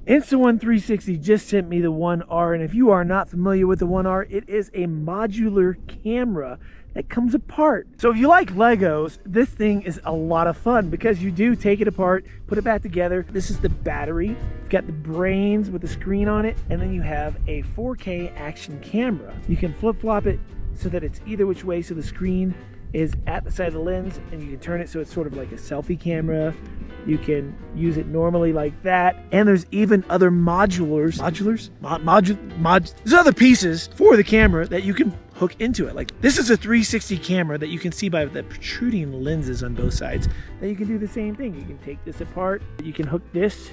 Insta360 just sent me the One R, and if you are not familiar with the One R, it is a modular camera that comes apart. So if you like Legos, this thing is a lot of fun because you do take it apart, put it back together. This is the battery. You've got the brains with the screen on it, and then you have a 4K action camera. You can flip-flop it so that it's either which way, so the screen is at the side of the lens, and you can turn it so it's sort of like a selfie camera. You can use it normally like that, and there's even other there's other pieces for the camera that you can hook into it. Like this is a 360 camera that you can see by the protruding lenses on both sides. Then you can do the same thing. You can take this apart. You can hook this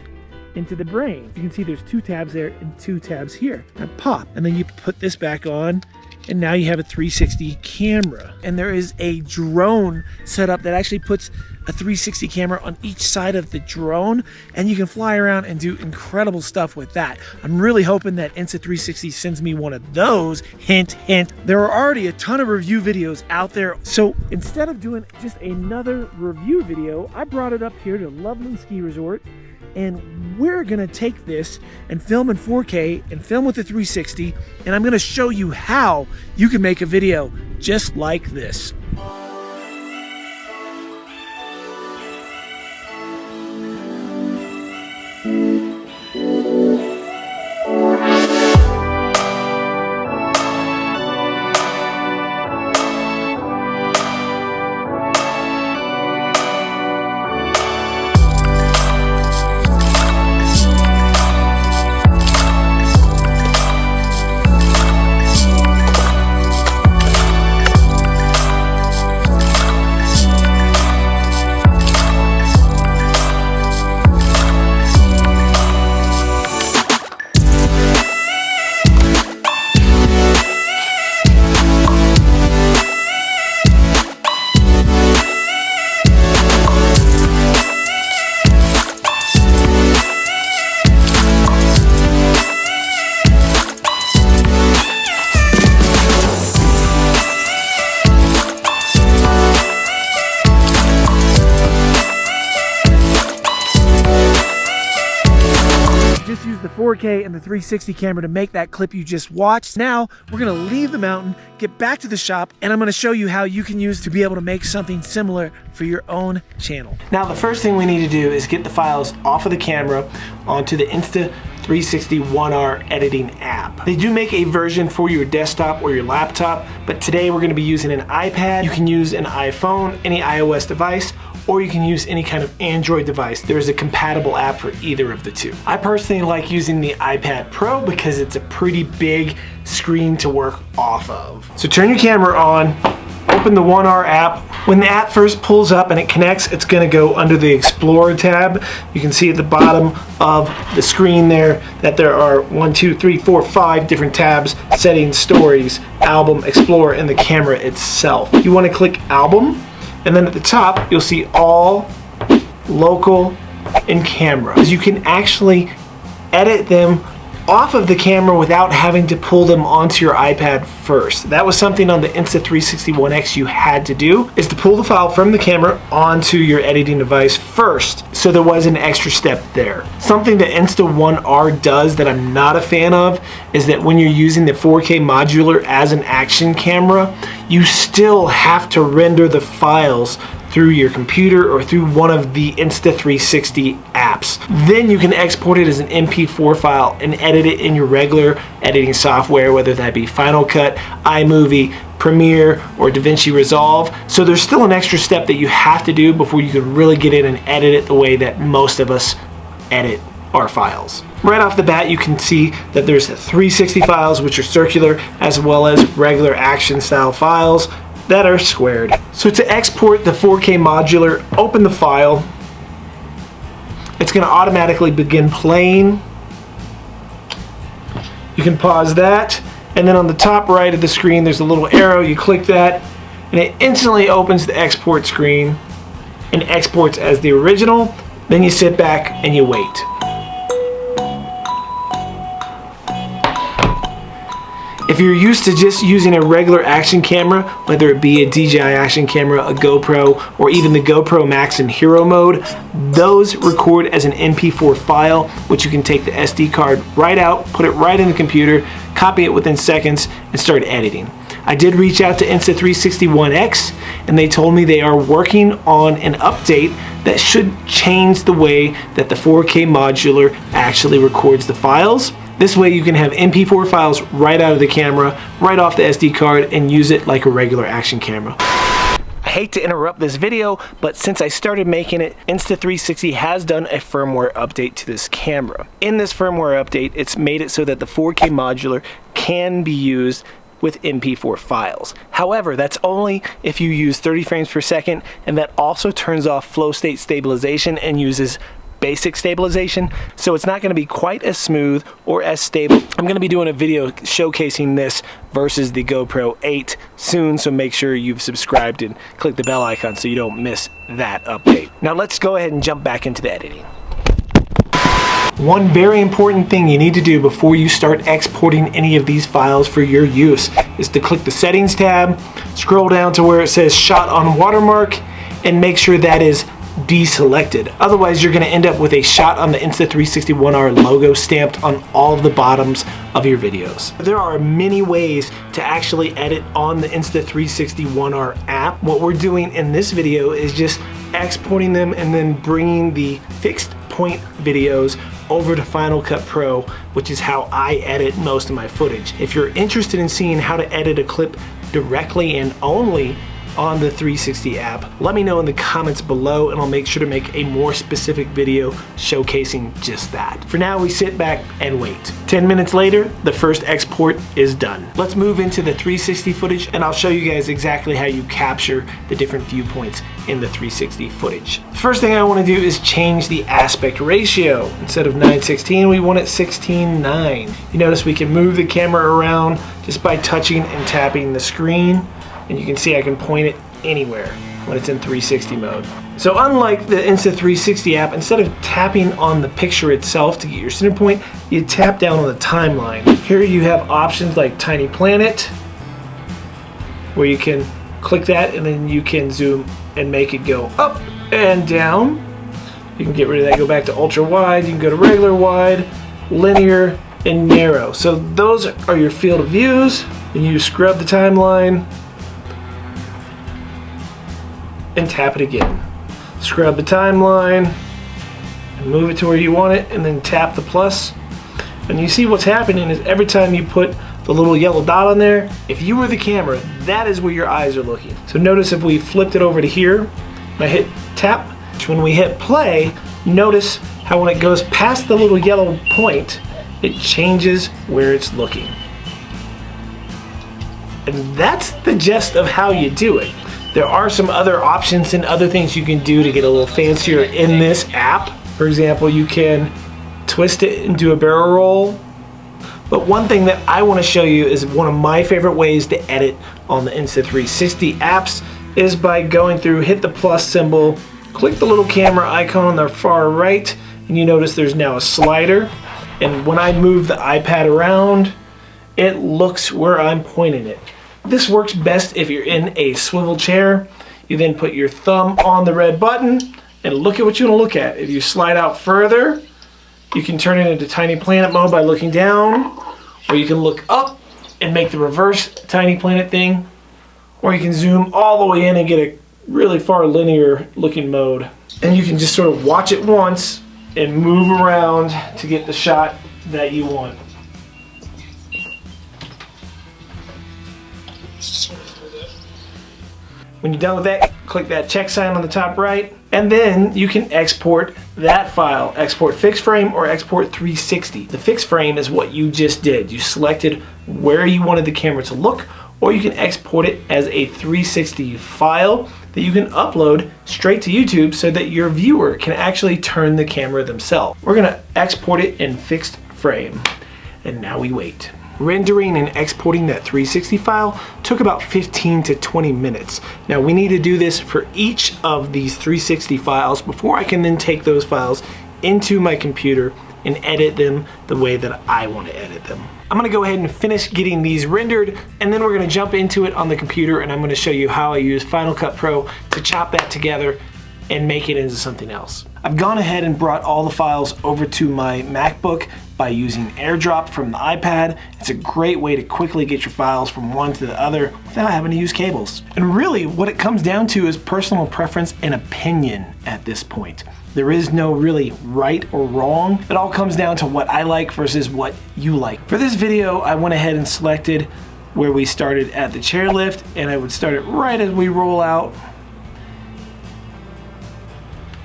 into the brain. You can see there's 2 tabs there and 2 tabs here. And pop, and then you put this back on, and now you have a 360 camera. And there is a drone set up that actually puts a 360 camera on each side of the drone, and you can fly around and do incredible stuff with that. I'm really hoping that Insta360 sends me one of those. Hint, hint. There are already a ton of review videos out there. So instead of doing just another review video, I brought it up here to Loveland Ski Resort, and we're gonna take this and film in 4K and film with the 360, and I'm gonna show you how you can make a video just like this. Just use the 4K and the 360 camera to make that clip you just watched. Now we're gonna leave the mountain, get back to the shop, and I'm gonna show you how you can use to be able to make something similar for your own channel. Now the first thing we need to do is get the files off of the camera onto the Insta360 One R editing app. They do make a version for your desktop or your laptop, but today we're gonna be using an iPad. You can use an iPhone, any iOS device, or you can use any kind of Android device. There is a compatible app for either of the two. I personally like using the iPad Pro because it's a pretty big screen to work off of. So turn your camera on, open the One R app. When the app first pulls up and it connects, it's gonna go under the Explorer tab. You can see at the bottom of the screen there that there are 5 different tabs: settings, stories, album, Explorer, and the camera itself. You wanna click album, and then at the top, you'll see all, local, and camera. You can actually edit them off of the camera without having to pull them onto your iPad first. That was something on the Insta360 One X you had to do, is to pull the file from the camera onto your editing device first. So there was an extra step there. Something that Insta One R does that I'm not a fan of is that when you're using the 4K modular as an action camera, you still have to render the files through your computer or through one of the Insta360 apps. Then you can export it as an MP4 file and edit it in your regular editing software, whether that be Final Cut, iMovie, Premiere, or DaVinci Resolve. So there's still an extra step that you have to do before you can really get in and edit it the way that most of us edit our files. Right off the bat, you can see that there's 360 files, which are circular, as well as regular action style files that are squared. So to export the 4K modular, open the file. It's going to automatically begin playing. You can pause that, and then on the top right of the screen there's a little arrow. You click that and it instantly opens the export screen and exports as the original. Then you sit back and you wait. If you're used to just using a regular action camera, whether it be a DJI action camera, a GoPro, or even the GoPro Max in hero mode, those record as an MP4 file, which you can take the SD card right out, put it right in the computer, copy it within seconds, and start editing. I did reach out to Insta360 One X, and they told me they are working on an update that should change the way that the 4K modular actually records the files. This way you can have MP4 files right out of the camera, right off the SD card, and use it like a regular action camera. I hate to interrupt this video, but since I started making it, Insta360 has done a firmware update to this camera. In this firmware update, it's made it so that the 4K modular can be used with MP4 files. However, that's only if you use 30 frames per second, and that also turns off flow state stabilization and uses basic stabilization, so it's not going to be quite as smooth or as stable. I'm going to be doing a video showcasing this versus the GoPro 8 soon, so make sure you've subscribed and click the bell icon so you don't miss that update. Now let's go ahead and jump back into the editing. One very important thing you need to do before you start exporting any of these files for your use is to click the settings tab, scroll down to where it says shot on watermark, and make sure that is deselected. Otherwise, you're going to end up with a shot on the Insta360 One R logo stamped on all of the bottoms of your videos. There are many ways to actually edit on the Insta360 One R app. What we're doing in this video is just exporting them and then bringing the fixed point videos over to Final Cut Pro, which is how I edit most of my footage. If you're interested in seeing how to edit a clip directly and only on the 360 app, let me know in the comments below, and I'll make sure to make a more specific video showcasing just that. For now, we sit back and wait. 10 minutes later, the first export is done. Let's move into the 360 footage, and I'll show you guys exactly how you capture the different viewpoints in the 360 footage. The first thing I want to do is change the aspect ratio. Instead of 9:16, we want it 16:9. You notice we can move the camera around just by touching and tapping the screen, and you can see I can point it anywhere when it's in 360 mode. So unlike the Insta360 app, instead of tapping on the picture itself to get your center point, you tap down on the timeline. Here you have options like Tiny Planet, where you can click that and then you can zoom and make it go up and down. You can get rid of that, go back to ultra wide, you can go to regular wide, linear, and narrow. So those are your field of views, and you scrub the timeline and tap it again. Scrub the timeline and move it to where you want it, and then tap the plus. And you see what's happening is every time you put the little yellow dot on there, if you were the camera, that is where your eyes are looking. So notice if we flipped it over to here, I hit tap, when we hit play, notice how when it goes past the little yellow point, it changes where it's looking. And that's the gist of how you do it. There are some other options and other things you can do to get a little fancier in this app. For example, you can twist it and do a barrel roll. But one thing that I want to show you is one of my favorite ways to edit on the Insta360 apps is by going through, hit the plus symbol, click the little camera icon on the far right, and you notice there's now a slider. And when I move the iPad around, it looks where I'm pointing it. This works best if you're in a swivel chair. You then put your thumb on the red button and look at what you want to look at. If you slide out further, you can turn it into Tiny Planet mode by looking down, or you can look up and make the reverse Tiny Planet thing, or you can zoom all the way in and get a really far linear looking mode. And you can just sort of watch it once and move around to get the shot that you want. When you're done with that, click that check sign on the top right, and then you can export that file. Export fixed frame or export 360. The fixed frame is what you just did. You selected where you wanted the camera to look, or you can export it as a 360 file that you can upload straight to YouTube so that your viewer can actually turn the camera themselves. We're gonna export it in fixed frame, and now we wait. Rendering and exporting that 360 file took about 15 to 20 minutes. Now we need to do this for each of these 360 files before I can then take those files into my computer and edit them the way that I want to edit them. I'm gonna go ahead and finish getting these rendered, and then we're gonna jump into it on the computer, and I'm gonna show you how I use Final Cut Pro to chop that together and make it into something else. I've gone ahead and brought all the files over to my MacBook by using AirDrop from the iPad. It's a great way to quickly get your files from one to the other without having to use cables. And really what it comes down to is personal preference and opinion at this point. There is no really right or wrong. It all comes down to what I like versus what you like. For this video, I went ahead and selected where we started at the chairlift, and I would start it right as we roll out.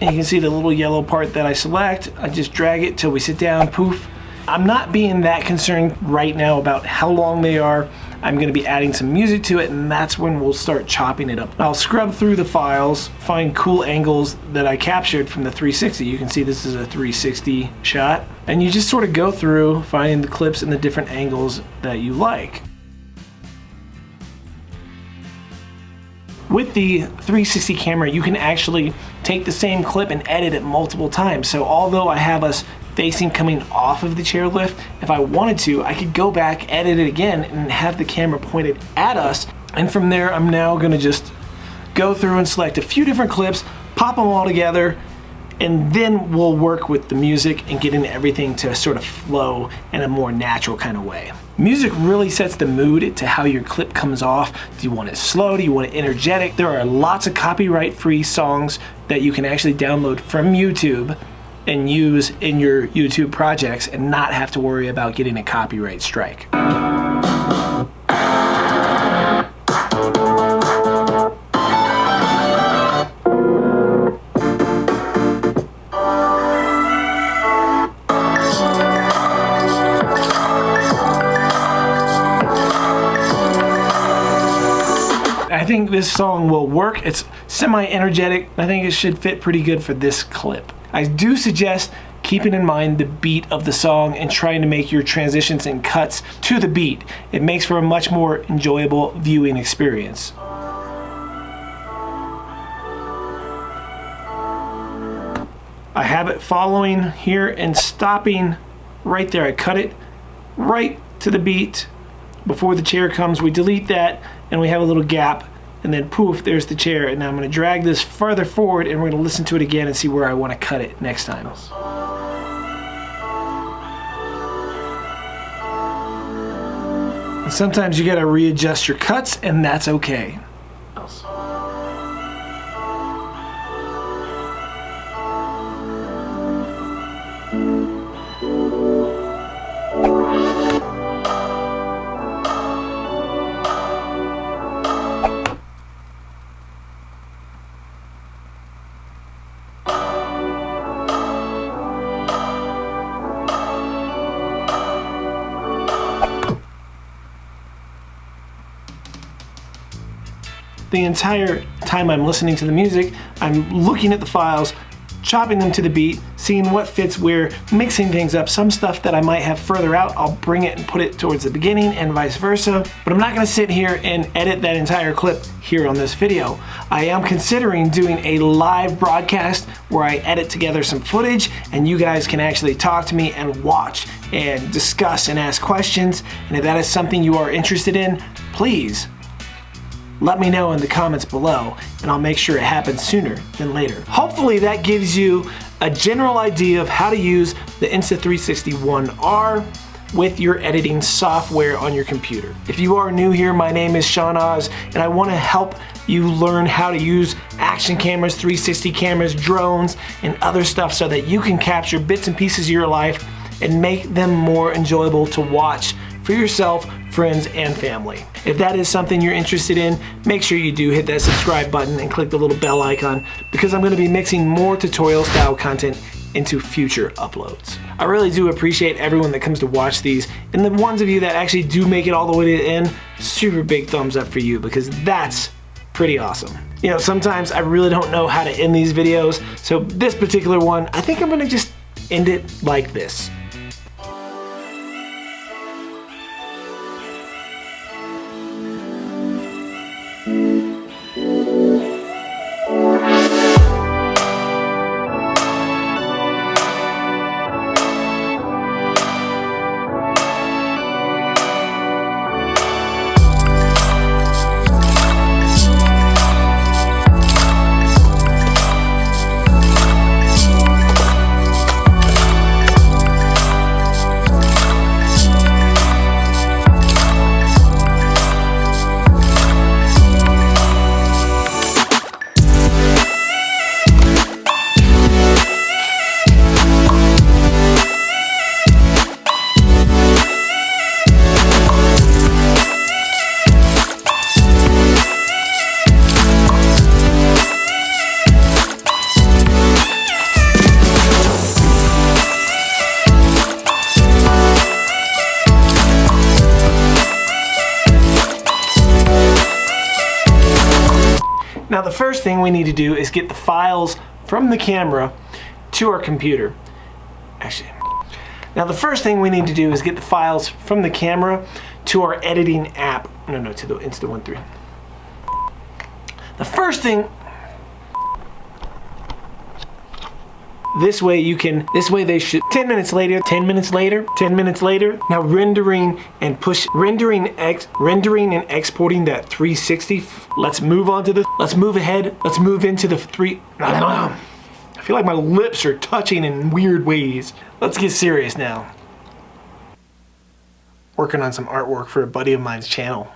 And you can see the little yellow part that I select. I just drag it till we sit down, poof. I'm not being that concerned right now about how long they are. I'm gonna be adding some music to it, and that's when we'll start chopping it up. I'll scrub through the files, find cool angles that I captured from the 360. You can see this is a 360 shot. And you just sort of go through finding the clips and the different angles that you like. With the 360 camera, you can actually take the same clip and edit it multiple times. So although I have us facing coming off of the chairlift, if I wanted to, I could go back, edit it again, and have the camera pointed at us. And from there, I'm now gonna just go through and select a few different clips, pop them all together, and then we'll work with the music and getting everything to sort of flow in a more natural kind of way. Music really sets the mood to how your clip comes off. Do you want it slow? Do you want it energetic? There are lots of copyright-free songs that you can actually download from YouTube and use in your YouTube projects and not have to worry about getting a copyright strike. I think this song will work. It's semi-energetic. I think it should fit pretty good for this clip. I do suggest keeping in mind the beat of the song and trying to make your transitions and cuts to the beat. It makes for a much more enjoyable viewing experience. I have it following here and stopping right there. I cut it right to the beat before the chair comes. We delete that and we have a little gap, and then poof, there's the chair. And now I'm going to drag this further forward and we're going to listen to it again and see where I want to cut it next time. And sometimes you got to readjust your cuts, and that's okay. The entire time I'm listening to the music, I'm looking at the files, chopping them to the beat, seeing what fits where, mixing things up. Some stuff that I might have further out, I'll bring it and put it towards the beginning and vice versa. But I'm not gonna sit here and edit that entire clip here on this video. I am considering doing a live broadcast where I edit together some footage and you guys can actually talk to me and watch and discuss and ask questions. And if that is something you are interested in, please let me know in the comments below, and I'll make sure it happens sooner than later. Hopefully that gives you a general idea of how to use the Insta360 One R with your editing software on your computer. If you are new here, my name is Sean Oz, and I want to help you learn how to use action cameras, 360 cameras, drones, and other stuff so that you can capture bits and pieces of your life and make them more enjoyable to watch for yourself, friends, and family. If that is something you're interested in, make sure you do hit that subscribe button and click the little bell icon, because I'm going to be mixing more tutorial style content into future uploads. I really do appreciate everyone that comes to watch these, and the ones of you that actually do make it all the way to the end, super big thumbs up for you, because that's pretty awesome. You know, sometimes I really don't know how to end these videos, so this particular one, I think I'm going to just end it like this. first thing we need to do is get the files from the camera to our computer. Actually, now the first thing we need to do is get the files from the camera to our editing app. No, to the Insta360. The first thing, this way they should, 10 minutes later, 10 minutes later, 10 minutes later. Now rendering and exporting that 360. Let's move on to let's move ahead. Let's move into the I feel like my lips are touching in weird ways. Let's get serious now. Working on some artwork for a buddy of mine's channel.